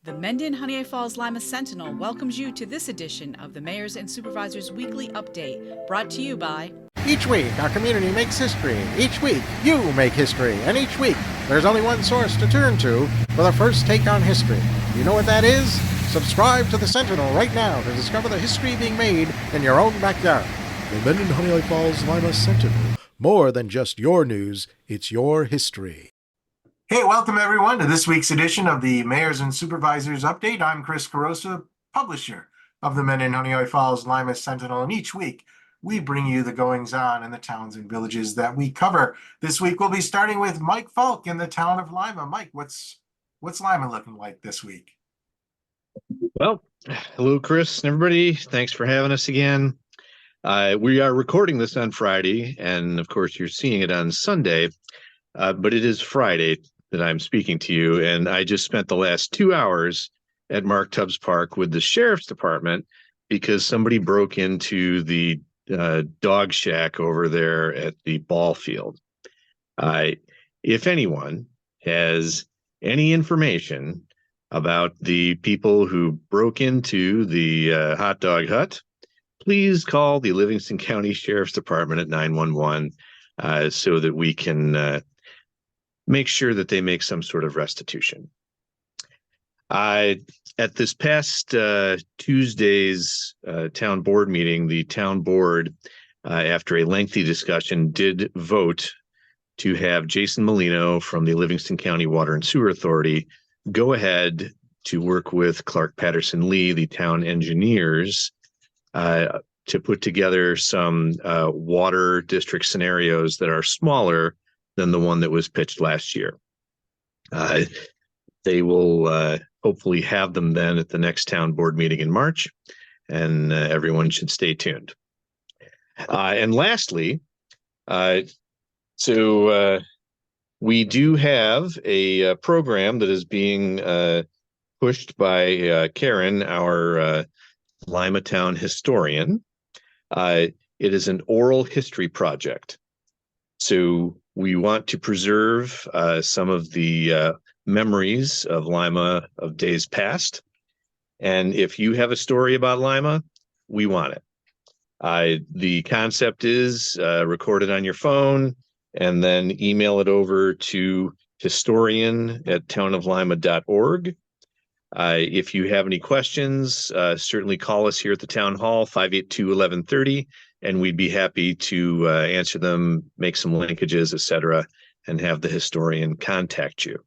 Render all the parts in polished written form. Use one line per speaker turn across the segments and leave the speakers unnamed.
The Mendon-Honeoye Falls-Lima Sentinel welcomes you to this edition of the Mayors and Supervisors Weekly Update, brought to you by...
Each week, our community makes history. Each week, you make history. And each week, there's only one source to turn to for the first take on history. You know what that is? Subscribe to the Sentinel right now to discover the history being made in your own backyard.
The Mendon-Honeoye Falls-Lima Sentinel. More than just your news, it's your history.
Hey, welcome everyone to this week's edition of the Mayors and Supervisors Update. I'm Chris Carosa, publisher of the Mendon-Honeoye Falls-Lima Sentinel, and each week we bring you the goings-on in the towns and villages that we cover. This week we'll be starting with Mike Falk in the town of Lima. Mike, what's Lima looking like this week?
Well, hello, Chris and everybody. Thanks for having us again. We are recording this on Friday, and of course you're seeing it on Sunday, but it is Friday that I'm speaking to you, and I just spent the last 2 hours at Mark Tubbs Park with the sheriff's department because somebody broke into the dog shack over there at the ball field. If anyone has any information about the people who broke into the hot dog hut, please call the Livingston County Sheriff's Department at 911 so that we can make sure that they make some sort of restitution. At this past Tuesday's town board meeting, the town board, after a lengthy discussion, did vote to have Jason Molino from the Livingston County Water and Sewer Authority go ahead to work with Clark Patterson Lee, the town engineers, to put together some water district scenarios that are smaller than the one that was pitched last year. They will hopefully have them then at the next town board meeting in March, and everyone should stay tuned. And lastly, we do have a program that is being pushed by Karen, our Lima Town historian. It is an oral history project. So we want to preserve some of the memories of Lima of days past. And if you have a story about Lima, we want it. The concept is record it on your phone and then email it over to historian@townoflima.org. If you have any questions, certainly call us here at the town hall, 582-1130, and we'd be happy to answer them, make some linkages, etc., and have the historian contact you.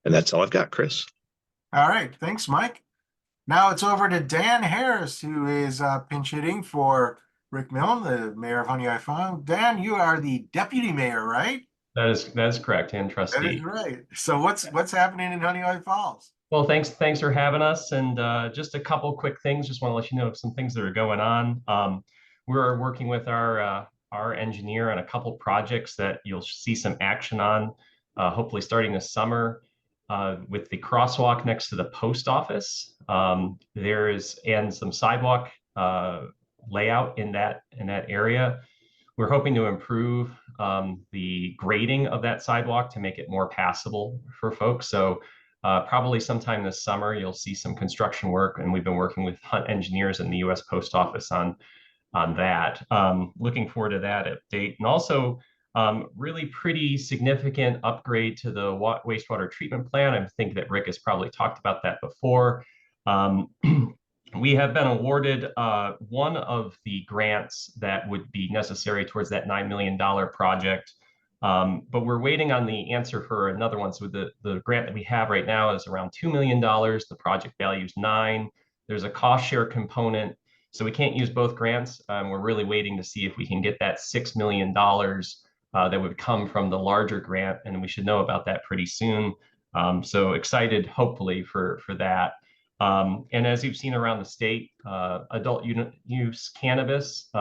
And that's all I've got, Chris.
All right, thanks, Mike. Now it's over to Dan Harris, who is pinch hitting for Rick Milne, the mayor of Honeoye Falls. Dan, you are the deputy mayor, right?
That is correct, and trustee.
That is right. So what's happening in Honeoye Falls?
Well, thanks for having us, and just a couple quick things. Just want to let you know of some things that are going on. We're working with our engineer on a couple projects that you'll see some action on, hopefully starting this summer, with the crosswalk next to the post office. There is some sidewalk layout in that area. We're hoping to improve the grading of that sidewalk to make it more passable for folks. So probably sometime this summer, you'll see some construction work, and we've been working with Hunt Engineers in the U.S. Post Office on that. Looking forward to that update. And also really pretty significant upgrade to the wastewater treatment plant. I think that Rick has probably talked about that before. We have been awarded one of the grants that would be necessary towards that $9 million project. But we're waiting on the answer for another one. So the grant that we have right now is around $2 million. The project value is $9 million. There's a cost share component. So we can't use both grants. We're really waiting to see if we can get that $6 million that would come from the larger grant. And we should know about that pretty soon. So excited, hopefully, for that. And as you've seen around the state, adult use cannabis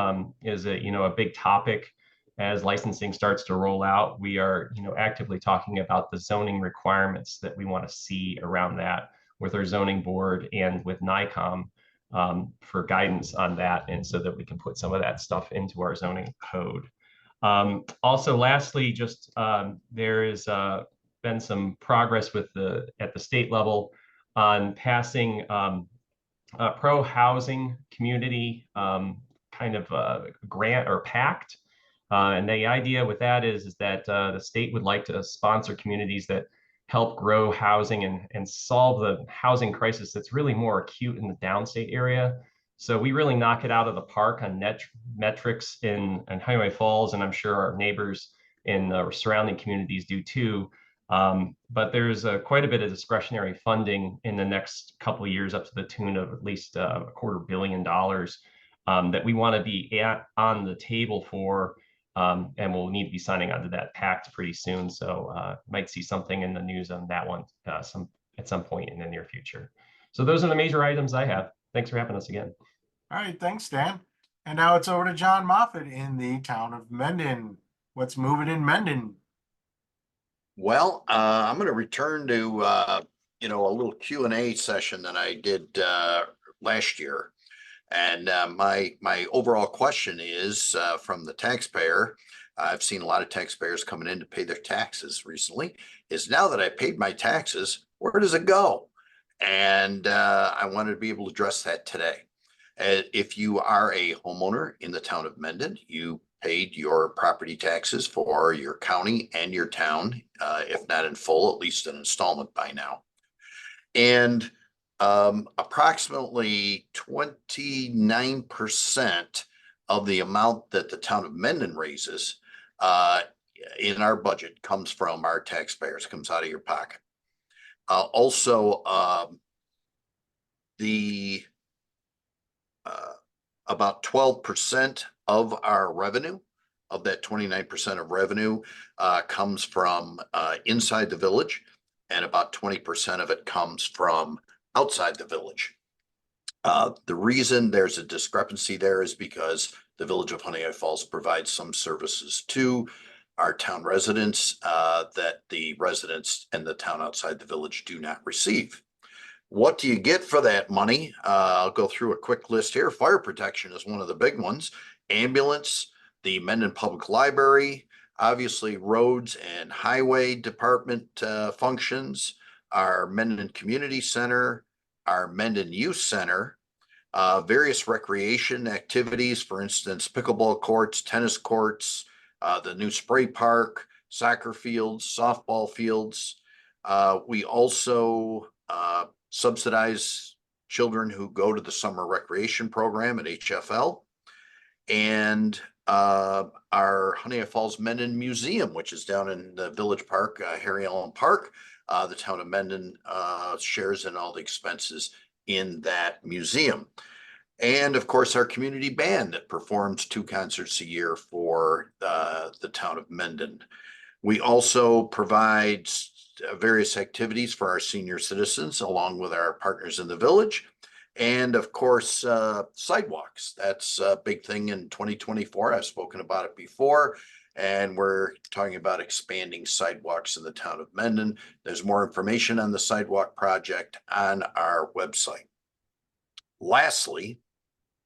is a big topic. As licensing starts to roll out, we are actively talking about the zoning requirements that we want to see around that with our zoning board and with NICOM for guidance on that, and so that we can put some of that stuff into our zoning code. Also, lastly, just there has been some progress at the state level on passing a pro-housing community kind of grant or pact. And the idea with that is that the state would like to sponsor communities that help grow housing and solve the housing crisis that's really more acute in the downstate area. So we really knock it out of the park on metrics in Honeoye Falls, and I'm sure our neighbors in the surrounding communities do too. But there's quite a bit of discretionary funding in the next couple of years, up to the tune of at least $250 million that we want to be on the table for. And we'll need to be signing onto that pact pretty soon. So might see something in the news on that one at some point in the near future. So those are the major items I have. Thanks for having us again.
All right, thanks, Dan. And now it's over to John Moffat in the town of Mendon. What's moving in Mendon?
Well, I'm going to return to a little Q&A session that I did last year. And my overall question is from the taxpayer. I've seen a lot of taxpayers coming in to pay their taxes recently. Is now that I paid my taxes, where does it go? And I wanted to be able to address that today. If you are a homeowner in the town of Mendon, you paid your property taxes for your county and your town, if not in full, at least an installment by now. And approximately 29% of the amount that the town of Mendon raises in our budget comes from our taxpayers, comes out of your pocket. Also, about 12% of our revenue, of that 29% of revenue, comes from inside the village, and about 20% of it comes from outside the village. The reason there's a discrepancy there is because the village of Honeoye Falls provides some services to our town residents that the residents and the town outside the village do not receive. What do you get for that money? I'll go through a quick list here. Fire protection is one of the big ones. Ambulance, the Mendon Public Library, obviously roads and highway department functions, our Mendon Community Center, our Mendon Youth Center, various recreation activities, for instance, pickleball courts, tennis courts, the new spray park, soccer fields, softball fields. We also subsidize children who go to the summer recreation program at HFL, and our Honeoye Falls Mendon Museum, which is down in the Village Park, Harry Allen Park. The town of Mendon shares in all the expenses in that museum. And of course, our community band that performs 2 concerts a year for the town of Mendon. We also provide various activities for our senior citizens, along with our partners in the village. And of course, sidewalks. That's a big thing in 2024. I've spoken about it before, and we're talking about expanding sidewalks in the town of Mendon. There's more information on the sidewalk project on our website. Lastly,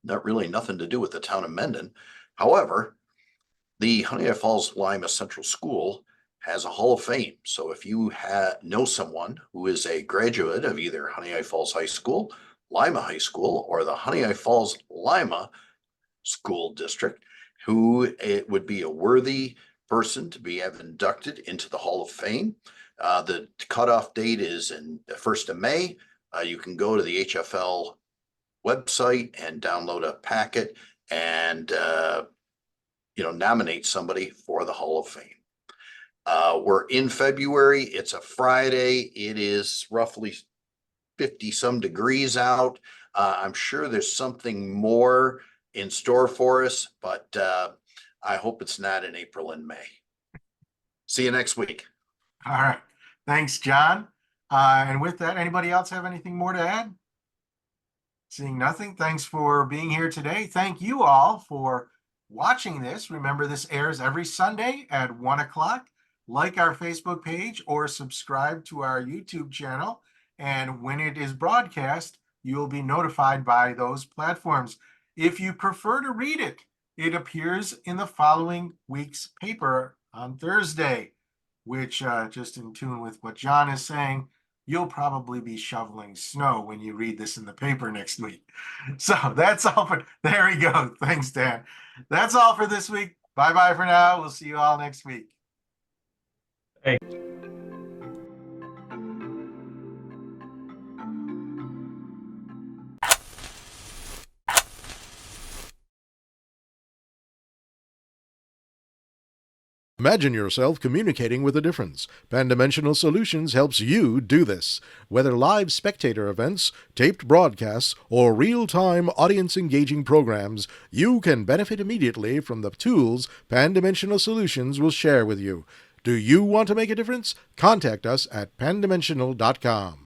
nothing to do with the town of Mendon. However, the Honeoye Falls-Lima Central School has a Hall of Fame. So if you know someone who is a graduate of either Honeoye Falls High School, Lima High School, or the Honeoye Falls-Lima School District, who it would be a worthy person to be inducted into the Hall of Fame. The cutoff date is in the 1st of May. You can go to the HFL website and download a packet and nominate somebody for the Hall of Fame. We're in February. It's a Friday. It is roughly 50 some degrees out. I'm sure there's something more in store for us, but I hope it's not in April and May. See you next week.
All right. Thanks, John. And with that, anybody else have anything more to add? Seeing nothing, thanks for being here today. Thank you all for watching this. Remember, this airs every Sunday at 1 o'clock. Like our Facebook page or subscribe to our YouTube channel. And when it is broadcast, you'll be notified by those platforms. If you prefer to read it, it appears in the following week's paper on Thursday, which, just in tune with what John is saying, you'll probably be shoveling snow when you read this in the paper next week. So that's all for, there we go. Thanks, Dan. That's all for this week. Bye-bye for now. We'll see you all next week.
Hey.
Imagine yourself communicating with a difference. Pan-Dimensional Solutions helps you do this. Whether live spectator events, taped broadcasts, or real-time audience-engaging programs, you can benefit immediately from the tools Pan-Dimensional Solutions will share with you. Do you want to make a difference? Contact us at pandimensional.com.